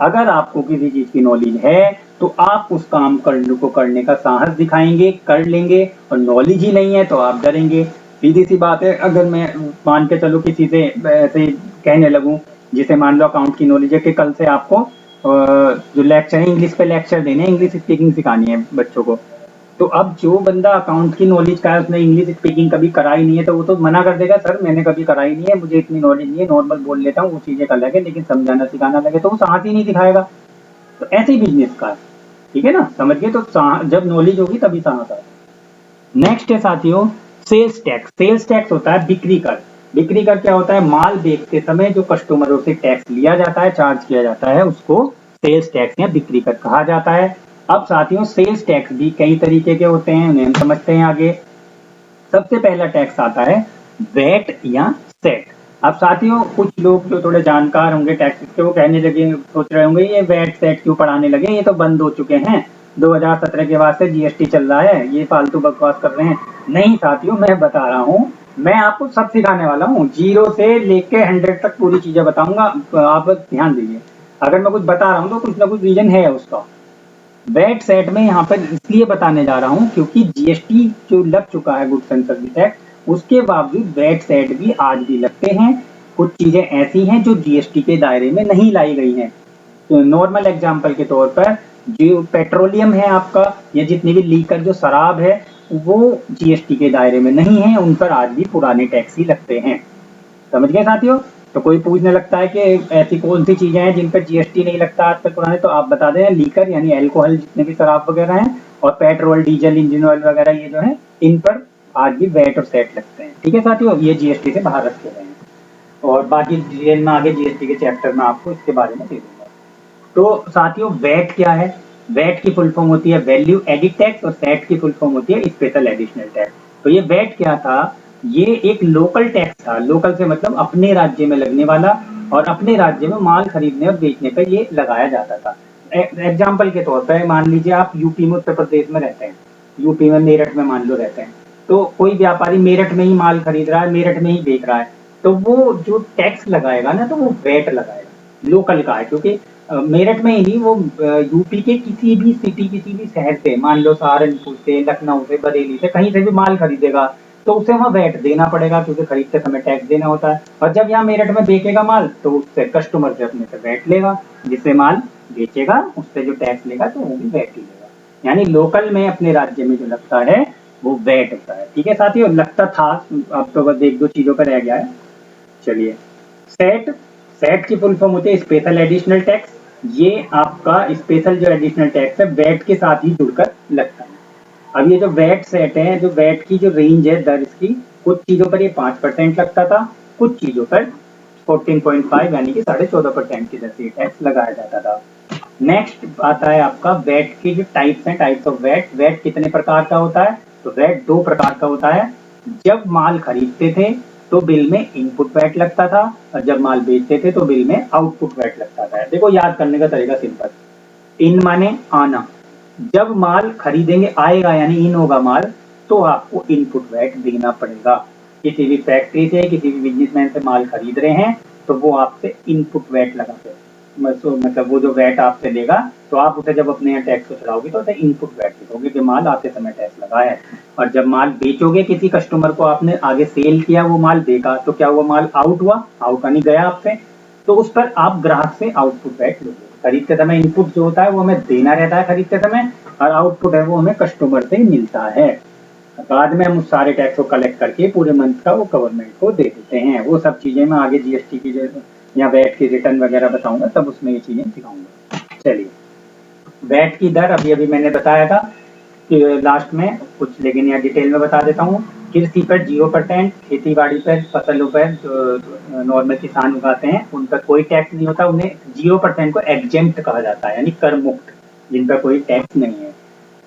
अगर आपको किसी चीज की नॉलेज है तो आप उस काम को करने का साहस दिखाएंगे, कर लेंगे। और नॉलेज ही नहीं है तो आप डरेंगे। सीधी सी बात है, अगर मैं मान के चलो किसी से ऐसे कहने लगूं, जिसे मान लो अकाउंट की नॉलेज है, कि कल से आपको जो लेक्चर है इंग्लिश पे लेक्चर देने, इंग्लिश स्पीकिंग सिखानी है बच्चों को। तो अब जो बंदा अकाउंट की नॉलेज का है, उसने इंग्लिश स्पीकिंग कभी कराई नहीं है, तो वो तो मना कर देगा, सर मैंने कभी कराई नहीं है, मुझे इतनी नॉलेज नहीं है, नॉर्मल बोल लेता हूँ, वो चीजें कर लगे, लेकिन समझाना सिखाना लगे तो वो साहस ही नहीं दिखाएगा। तो ऐसे ही बिजनेस का है, ठीक है ना, समझ गए। तो जब नॉलेज होगी तभी साहस आएगा। नेक्स्ट है साथियों सेल्स टैक्स। सेल्स टैक्स होता है बिक्री कर। बिक्री कर क्या होता है? माल बेचते समय जो कस्टमरों से टैक्स लिया जाता है, चार्ज किया जाता है, उसको सेल्स टैक्स या बिक्री कर कहा जाता है। अब साथियों सेल्स टैक्स भी कई तरीके के होते हैं, उन्हें हम समझते हैं आगे। सबसे पहला टैक्स आता है वैट या सेट। अब साथियों कुछ लोग जो थोड़े जानकार होंगे टैक्स के, वो कहने लगे, सोच रहे होंगे ये वैट सेट क्यों पढ़ाने लगे, ये तो बंद हो चुके हैं, 2017 के बाद से जीएसटी चल रहा है, ये फालतू बकवास कर रहे हैं। नहीं साथियों, मैं बता रहा हूँ, मैं आपको सब सिखाने वाला हूँ, 0 से लेके 100 तक पूरी चीजें बताऊंगा। आप ध्यान दीजिए, अगर मैं कुछ बता रहा हूँ तो कुछ ना कुछ रीजन है उसका। वैट सेट में यहाँ पर इसलिए बताने जा रहा हूँ क्योंकि जीएसटी जो लग चुका है, गुड्स एंड सर्विस टैक्स, उसके बावजूद वैट सेट भी आज भी लगते हैं। कुछ चीजें ऐसी हैं जो जीएसटी के दायरे में नहीं लाई गई हैं। तो नॉर्मल एग्जांपल के तौर पर जो पेट्रोलियम है आपका, या जितनी भी लीकर जो शराब है, वो जीएसटी के दायरे में नहीं है, उन पर आज भी पुराने टैक्स ही लगते हैं। समझ गए साथियों? तो कोई पूछने लगता है कि ऐसी कौन सी चीजें हैं जिन पर जीएसटी नहीं लगता आज तक पुराने, तो आप बता दें लीकर यानी अल्कोहल, जितने भी शराब वगैरह हैं, और पेट्रोल, डीजल, इंजन ऑयल वगैरह, ये जो है इन पर आज भी वैट और सेट लगते हैं। ठीक है साथियों, ये जीएसटी से बाहर रखे गए हैं। और बाकी डिटेल में आगे जीएसटी के चैप्टर में आपको इसके बारे में दे दूंगा। तो साथियों वैट क्या है? वैट की फुल फॉर्म होती है वैल्यू एडिड टैक्स, और सेट की फुल फॉर्म होती है स्पेशल एडिशनल टैक्स। तो ये वैट क्या था? ये एक लोकल टैक्स था। लोकल से मतलब अपने राज्य में लगने वाला, और अपने राज्य में माल खरीदने और बेचने पर ये लगाया जाता था। एग्जाम्पल के तौर पर मान लीजिए आप यूपी में, उत्तर प्रदेश में रहते हैं, यूपी में मेरठ में मान लो रहते हैं, तो कोई व्यापारी मेरठ में ही माल खरीद रहा है, मेरठ में ही बेच रहा है, तो वो जो टैक्स लगाएगा ना, तो वो वैट लगाएगा। लोकल का है क्योंकि मेरठ में ही नहीं, वो यूपी के किसी भी सिटी, किसी भी शहर से, मान लो सहारनपुर से, लखनऊ से, बरेली से, कहीं से भी माल खरीदेगा, तो उसे वहाँ वैट देना पड़ेगा क्योंकि खरीदते समय टैक्स देना होता है। और जब यहाँ मेरठ में बेचेगा माल तो उससे कस्टमर से अपने से वैट लेगा, जिससे माल बेचेगा उससे जो टैक्स लेगा तो वो भी वैट ही लेगा। यानी लोकल में अपने राज्य में जो लगता है वो वैट होता है। ठीक है साथियों, लगता था, अब तो बस एक दो चीजों पर रह गया है। चलिए, सेट सेट की फुल फॉर्म होती है स्पेशल एडिशनल टैक्स। ये आपका स्पेशल जो एडिशनल टैक्स है वैट के साथ ही जुड़कर लगता है। अब ये जो वैट सेट है, जो वैट की जो रेंज है दर इसकी, कुछ चीजों पर ये 5% लगता था, कुछ चीजों पर 14.5 यानी कि 14.5% की दर से टैक्स लगाया जाता था। नेक्स्ट आता है आपका वैट की जो टाइप्स हैं, टाइप्स ऑफ वैट। वैट कितने प्रकार का होता है? तो वैट दो प्रकार का होता है। जब माल खरीदते थे तो बिल में इनपुट वैट लगता था, और जब माल बेचते थे तो बिल में आउटपुट वैट लगता था। देखो याद करने का तरीका सिंपल, इन माने आना, जब माल खरीदेंगे आएगा यानी इन होगा माल, तो आपको इनपुट वैट देना पड़ेगा। किसी भी फैक्ट्री से, किसी भी बिजनेसमैन से माल खरीद रहे हैं तो वो आपसे इनपुट वैट लगाते हैं। मतलब वो जो वैट आपसे लेगा तो आप उसे जब अपने यहाँ टैक्स को चढ़ाओगे तो उसे इनपुट वैट लिखोगे कि माल आते समय टैक्स लगा है। और जब माल बेचोगे किसी कस्टमर को, आपने आगे सेल किया, वो माल देखा तो क्या हुआ, माल आउट हुआ, आउट यानी गया आपसे, तो उस पर आप ग्राहक से आउटपुट वैट लोगे। खरीदते समय इनपुट जो होता है वो हमें देना रहता है खरीदते समय, और आउटपुट है वो हमें कस्टमर से मिलता है। बाद में हम उस सारे टैक्स को कलेक्ट करके पूरे मंथ का वो गवर्नमेंट को दे देते हैं। वो सब चीजें मैं आगे जीएसटी की जो या वैट की रिटर्न वगैरह बताऊंगा तब उसमें ये चीजें सिखाऊंगा। चलिए, वैट की दर अभी अभी मैंने बताया था कि लास्ट में कुछ, लेकिन यहाँ डिटेल में बता देता हूँ। कृषि पर 0%, खेती बाड़ी पर, फसलों पर जो नॉर्मल किसान उगाते हैं उन पर कोई टैक्स नहीं होता, उन्हें 0% को एग्जेम्प्ट कहा जाता है, यानी कर मुक्त, जिन पर कोई टैक्स नहीं है।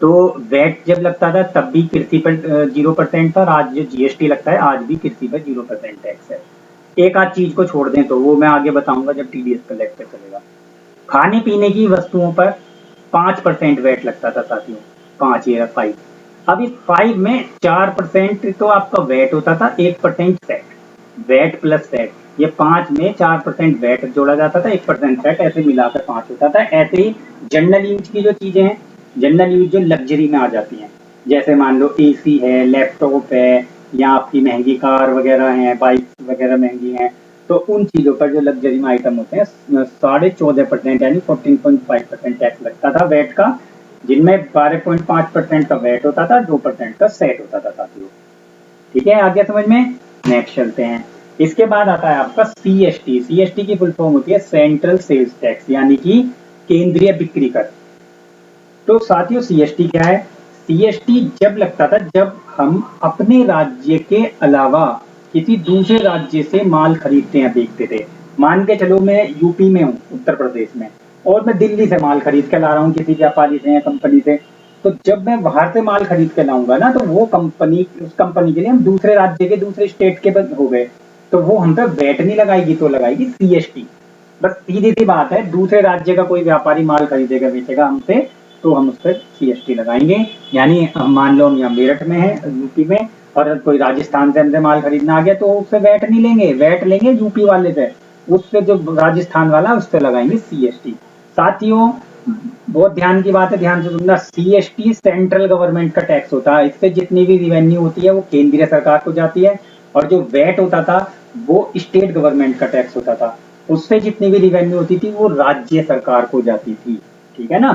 तो वैट जब लगता था तब भी कृषि पर 0% था, और आज जो जीएसटी लगता है आज भी कृषि पर 0% टैक्स है। एक आध चीज को छोड़ दें तो वो मैं आगे बताऊंगा जब टीडीएस का लेक्चर चलेगा। खाने पीने की वस्तुओं पर 5% वैट लगता था साथियों, 5 या 5। अब इस 5 में 4% तो आपका वैट होता था, 1% सेट, वैट प्लस सेट। ये 5 में 4% वैट जोड़ा जाता था, 1% सेट, ऐसे मिलाकर 5 होता था। ऐसे ही जनरल यूज की जो चीजें हैं, जनरल यूज जो लग्जरी में आ जाती हैं, जैसे मान लो एसी है, लैपटॉप है, या आपकी महंगी कार वगैरह हैं, बाइक वगैरह महंगी हैं, तो उन चीजों पर जो लग्जरी में आइटम होते हैं 14.5% यानी 14.5% टैक्स लगता था वैट का, जिनमें 12.5% का वैट होता था, 2% का सेट होता था साथियों। ठीक है, आगे समझ में। नेक्स्ट चलते हैं। इसके बाद आता है आपका सीएसटी। सीएसटी की फुल फॉर्म होती है सेंट्रल सेल्स टैक्स, यानी कि केंद्रीय बिक्री कर। तो साथियों सीएसटी क्या है? सीएसटी जब लगता था जब हम अपने राज्य के अलावा किसी दूसरे राज्य से माल खरीदते हैं, बेचते थे। मान के चलो मैं यूपी में हूँ, उत्तर प्रदेश में, और मैं दिल्ली से माल खरीद के ला रहा हूँ किसी व्यापारी से या कंपनी से। तो जब मैं बाहर से माल खरीद के लाऊंगा ना, तो वो कंपनी, उस कंपनी के लिए हम दूसरे राज्य के, दूसरे स्टेट के हो गए, तो वो हम पे वैट नहीं लगाएगी, तो लगाएगी सीएसटी। बस सीधी सी बात है, दूसरे राज्य का कोई व्यापारी माल खरीदेगा बेचेगा हमसे, तो हम उस पर सीएसटी लगाएंगे। यानी हम मान लो हम यहाँ मेरठ में है यूपी में, और कोई राजस्थान से हमसे माल खरीदना आ गया तो उससे वैट नहीं लेंगे, वैट लेंगे यूपी वाले से, उससे जो राजस्थान वाला उस पर लगाएंगे सीएसटी। साथियों बहुत ध्यान की बात है, ध्यान से सुनना, सीएसटी सेंट्रल गवर्नमेंट का टैक्स होता है। इससे जितनी भी रिवेन्यू होती है वो केंद्रीय सरकार को जाती है, और जो वैट होता था वो स्टेट गवर्नमेंट का टैक्स होता था, उससे जितनी भी रिवेन्यू होती थी वो राज्य सरकार को जाती थी। ठीक है ना।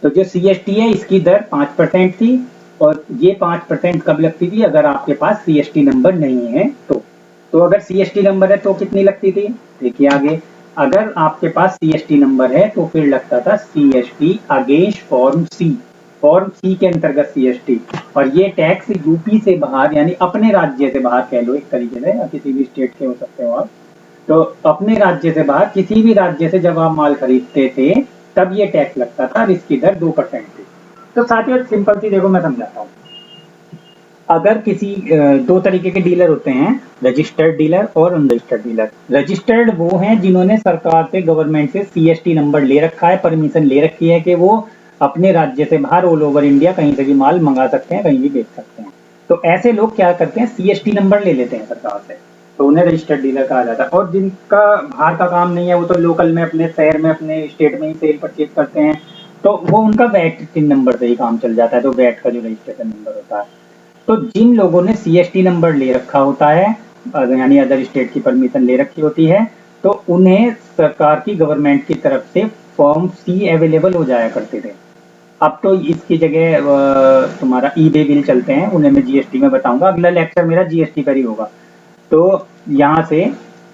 तो जो सीएसटी है इसकी दर 5% थी, और ये 5% कब लगती थी? अगर आपके पास सीएसटी नंबर नहीं है तो अगर सीएसटी नंबर है तो कितनी लगती थी? देखिए आगे, अगर आपके पास सीएसटी नंबर है तो फिर लगता था CST against form C, form C के अंतर्गत सीएसटी। और ये टैक्स यूपी से बाहर, यानी अपने राज्य से बाहर कह लो एक तरीके से, या किसी भी स्टेट के हो सकते हो आप, तो अपने राज्य से बाहर किसी भी राज्य से जब आप माल खरीदते थे तब ये टैक्स लगता था, और इसकी दर 2% थी। तो साथियों सिंपल सी देखो मैं समझाता हूँ। अगर किसी दो तरीके के डीलर होते हैं, रजिस्टर्ड डीलर और अनरजिस्टर्ड डीलर। रजिस्टर्ड वो हैं जिन्होंने सरकार से, गवर्नमेंट से सीएसटी नंबर ले रखा है, परमिशन ले रखी है कि वो अपने राज्य से बाहर ऑल ओवर इंडिया कहीं से भी माल मंगा सकते हैं, कहीं भी बेच सकते हैं। तो ऐसे लोग क्या करते हैं, सीएसटी नंबर ले लेते हैं सरकार से, तो उन्हें रजिस्टर्ड डीलर कहा जाता है। और जिनका बाहर का काम नहीं है, वो तो लोकल में अपने शहर में, अपने स्टेट में ही सेल परचेज करते हैं, तो वो उनका वैट टिन नंबर से ही काम चल जाता है, तो वैट का जो रजिस्ट्रेशन नंबर होता है। तो जिन लोगों ने CST नंबर ले रखा होता है, यानी अदर स्टेट की परमिशन ले रखी होती है, तो उन्हें सरकार की गवर्नमेंट की तरफ से फॉर्म C अवेलेबल हो जाया करते थे। अब तो इसकी जगह तुम्हारा ई-वे बिल चलते हैं, उन्हें मैं GST में बताऊंगा, अगला लेक्चर मेरा GST पर ही होगा। तो यहाँ से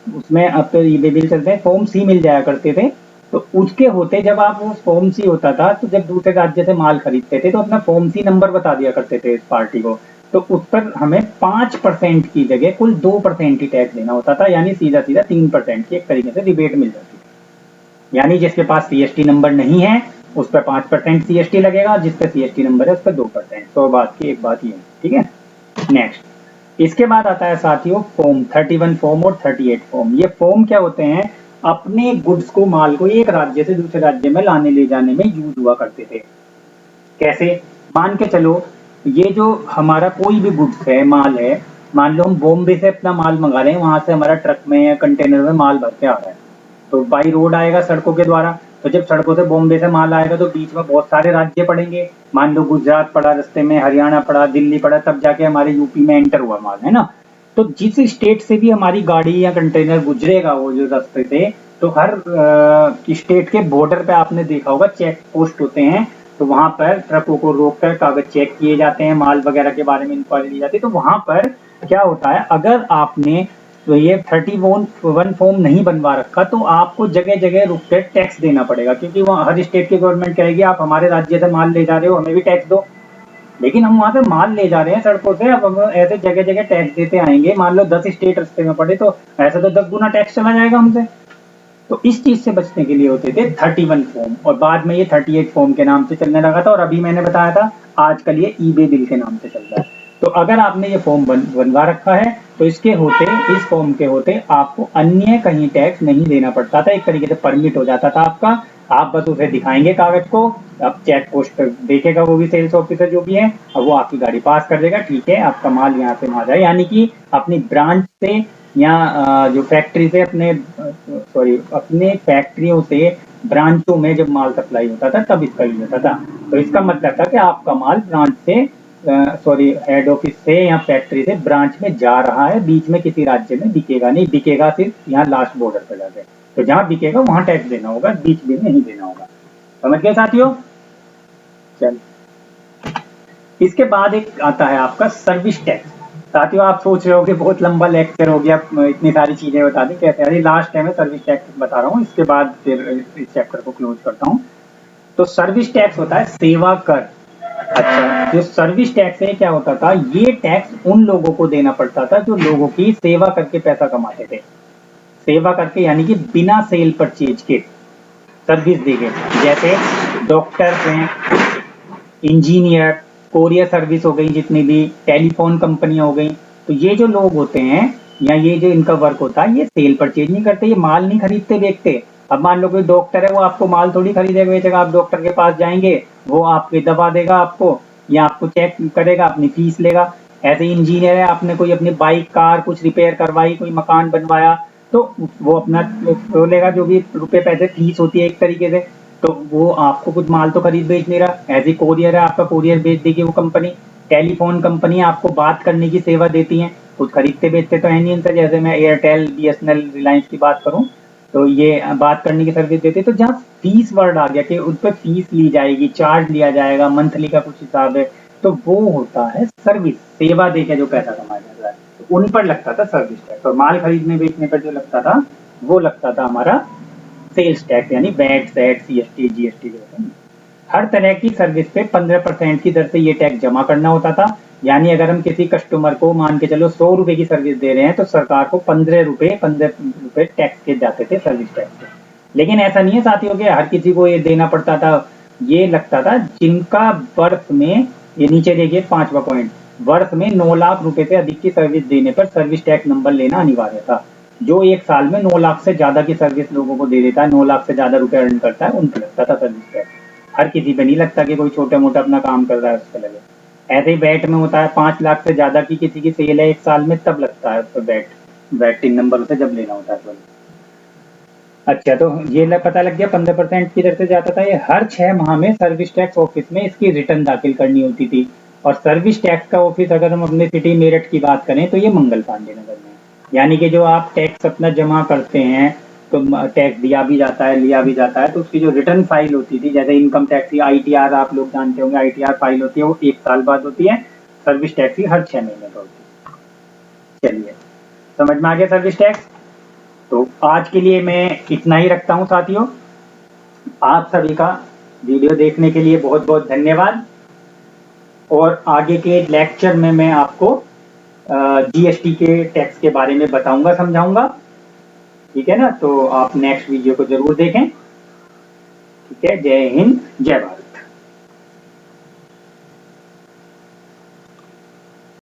उसमें अब तो ई-वे बिल चलते हैं, फॉर्म C मिल जाया करते थे। तो उसके होते जब आप वो फॉर्म C होता था, तो जब दूसरे राज्य से माल खरीदते थे तो अपना फॉर्म C नंबर बता दिया करते थे इस पार्टी को, तो उस पर हमें 5% की जगह कुल 2% ही टैक्स देना होता था, यानी सीधा सीधा 3% की एक तरीके से रिबेट मिल जाती थी। यानी जिसके पास CST नंबर नहीं है उस पर 5% CST लगेगा, जिस पर CST नंबर है उस पर 2%। तो बात की एक बात ये है, ठीक है। नेक्स्ट, इसके बाद आता है साथियों फॉर्म 31 फॉर्म और 38 फॉर्म। ये फॉर्म क्या होते हैं? अपने गुड्स को, माल को एक राज्य से दूसरे राज्य में लाने ले जाने में यूज हुआ करते थे। कैसे? मान के चलो, ये जो हमारा कोई भी गुड्स है, माल है, मान लो हम बॉम्बे से अपना माल मंगा रहे हैं, वहां से हमारा ट्रक में या कंटेनर में माल भर के आ रहा है, तो बाई रोड आएगा सड़कों के द्वारा। तो जब सड़कों से बॉम्बे से माल आएगा तो बीच में बहुत सारे राज्य पड़ेंगे, मान लो गुजरात पड़ा रास्ते में, हरियाणा पड़ा, दिल्ली पड़ा, तब जाके हमारे यूपी में एंटर हुआ माल, है ना। तो जिस स्टेट से भी हमारी गाड़ी या कंटेनर गुजरेगा वो जो रास्ते से, तो हर स्टेट के बॉर्डर पे आपने देखा होगा चेक पोस्ट होते हैं, तो वहां पर ट्रकों को रोककर कागज चेक किए जाते हैं, माल वगैरह के बारे में इंक्वायरी ली जाती है। तो वहां पर क्या होता है, अगर आपने तो ये 31 फॉर्म नहीं बनवा रखा तो आपको जगह जगह रुक कर टैक्स देना पड़ेगा, क्योंकि वहाँ हर स्टेट की गवर्नमेंट कहेगी आप हमारे राज्य से माल ले जा रहे हो, हमें भी टैक्स दो। लेकिन हम वहां से माल ले जा रहे हैं सड़कों से, अब हम ऐसे जगह जगह टैक्स देते आएंगे, मान लो 10 स्टेट रास्ते में पड़े तो ऐसा तो 10 गुना टैक्स चला जाएगा हमसे। तो इस चीज से बचने के लिए होते थे 31 फॉर्म, और बाद में ये 38 फॉर्म के नाम से चलने लगा था, और अभी मैंने बताया था आजकल ये ई-वे बिल के नाम से चल रहा है। तो अगर आपने ये फॉर्म बनवा रखा है तो इसके होते, इस फॉर्म के होते आपको अन्य कहीं टैक्स नहीं देना पड़ता था, एक तरीके से परमिट हो जाता था आपका। आप बस उसे दिखाएंगे कागज को, अब चेक पोस्ट पर देखेगा वो भी सेल्स ऑफिसर जो भी है, अब वो आपकी गाड़ी पास कर देगा, ठीक है आपका माल यहाँ से वहां जाए, यानी कि अपनी ब्रांच से या जो फैक्ट्री से अपने फैक्ट्रियों से ब्रांचों में जब माल सप्लाई होता था तब इसका यूज होता था। तो इसका मतलब था कि आपका माल ब्रांच से हेड ऑफिस से या फैक्ट्री से ब्रांच में जा रहा है, बीच में किसी राज्य में बिकेगा नहीं, बिकेगा सिर्फ यहाँ लास्ट बॉर्डर पर जाके। तो जहां बिकेगा वहां टैक्स देना होगा, बीच में नहीं देना होगा। समझ गए साथियों? चल, इसके बाद एक आता है आपका सर्विस टैक्स। साथियों आप सोच रहे हो कि बहुत लंबा लेक्चर हो गया, इतनी सारी चीजें बता दी कैसे, अरे लास्ट टाइम में सर्विस टैक्स बता रहा हूँ, इसके बाद फिर इस चैप्टर को क्लोज करता हूँ। तो सर्विस टैक्स होता है सेवा कर। अच्छा, जो सर्विस टैक्स है क्या होता था, ये टैक्स उन लोगों को देना पड़ता था जो लोगों की सेवा करके पैसा कमाते थे। सेवा करके यानी कि बिना सेल परचेज के सर्विस देंगे, जैसे डॉक्टर हैं, इंजीनियर, कोरियर सर्विस हो गई, जितनी भी टेलीफोन कंपनियां हो गई। तो ये जो लोग होते हैं या ये जो इनका वर्क होता है, ये सेल परचेज नहीं करते, ये माल नहीं खरीदते बेचते। अब मान लो कोई डॉक्टर है, वो आपको माल थोड़ी खरीदेगा बेचेगा, आप डॉक्टर के पास जाएंगे, वो आपके दवा देगा आपको या आपको चेक करेगा, अपनी फीस लेगा। ऐसे इंजीनियर है, आपने कोई अपनी बाइक कार कुछ रिपेयर करवाई, कोई मकान बनवाया, तो वो अपना वो लेगा, जो भी रुपए पैसे फीस होती है एक तरीके से। तो वो आपको कुछ माल तो खरीद बेच नहीं रहा। एज ए कोरियर है, आपका कोरियर बेच देगी वो कंपनी। टेलीफोन कंपनी आपको बात करने की सेवा देती है, कुछ खरीदते बेचते तो है नहीं इनसे। जैसे मैं एयरटेल, BSNL, रिलायंस की बात करूं तो ये बात करने की सर्विस देते हैं। तो जहाँ फीस वर्ड आ गया कि उन पर फीस ली जाएगी, चार्ज लिया जाएगा, मंथली का कुछ हिसाब है, तो वो होता है सर्विस, सेवा देके जो पैसा कमाया जाता है, तो उन पर लगता था सर्विस टैक्स। और माल खरीदने बेचने पर जो लगता था वो लगता था हमारा सेल्स टैक्स, यानी वैट, सेट, CST, GST जो होते हैं। हर तरह की सर्विस पे 15% की दर से ये टैक्स जमा करना होता था। यानी अगर हम किसी कस्टमर को मान के चलो 100 रुपए की सर्विस दे रहे हैं तो सरकार को 15 रुपए टैक्स के जाते थे, सर्विस टैक्स के। लेकिन ऐसा नहीं है साथियों के हर किसी को ये देना पड़ता था। ये लगता था जिनका वर्ष में, ये नीचे देखिए 5वां पॉइंट, वर्ष में 9 लाख रुपए से अधिक की सर्विस देने पर सर्विस टैक्स नंबर लेना अनिवार्य था। जो एक साल में 9 लाख से ज्यादा की सर्विस लोगों को दे देता है, 9 लाख से ज्यादा रुपए अर्न करता है, उन पर लगता था सर्विस टैक्स। हर किसी पे नहीं लगता कि कोई छोटा मोटा अपना काम कर रहा है उस पर लगे। ऐसे ही वैट में होता है, 5 लाख से ज्यादा की किसी की सेल है एक साल में, तब लगता है उस पर वैट 3 नंबर उसे जब लेना होता है तो। अच्छा, तो ये पता लग गया 15% की दर से जाता था। ये हर 6 माह में सर्विस टैक्स ऑफिस में इसकी रिटर्न दाखिल करनी होती थी। और सर्विस टैक्स का ऑफिस अगर हम अपने सिटी मेरठ की बात करें तो ये मंगल पांडे नगर में है। यानी कि जो आप टैक्स अपना जमा करते हैं तो टैक्स दिया भी जाता है, लिया भी जाता है, तो उसकी जो रिटर्न फाइल होती थी, जैसे इनकम टैक्स की आईटीआर आप लोग जानते होंगे, आईटीआर फाइल होती है वो 1 साल बाद होती है, सर्विस टैक्स की हर 6 महीने पर होती है। चलिए, समझ में आ गया सर्विस टैक्स। तो आज के लिए मैं इतना ही रखता हूं साथियों। आप सभी का वीडियो देखने के लिए बहुत बहुत धन्यवाद, और आगे के लेक्चर में मैं आपको जीएसटी के टैक्स के बारे में बताऊंगा, समझाऊंगा। ठीक है ना, तो आप नेक्स्ट वीडियो को जरूर देखें। ठीक है, जय हिंद, जय भारत।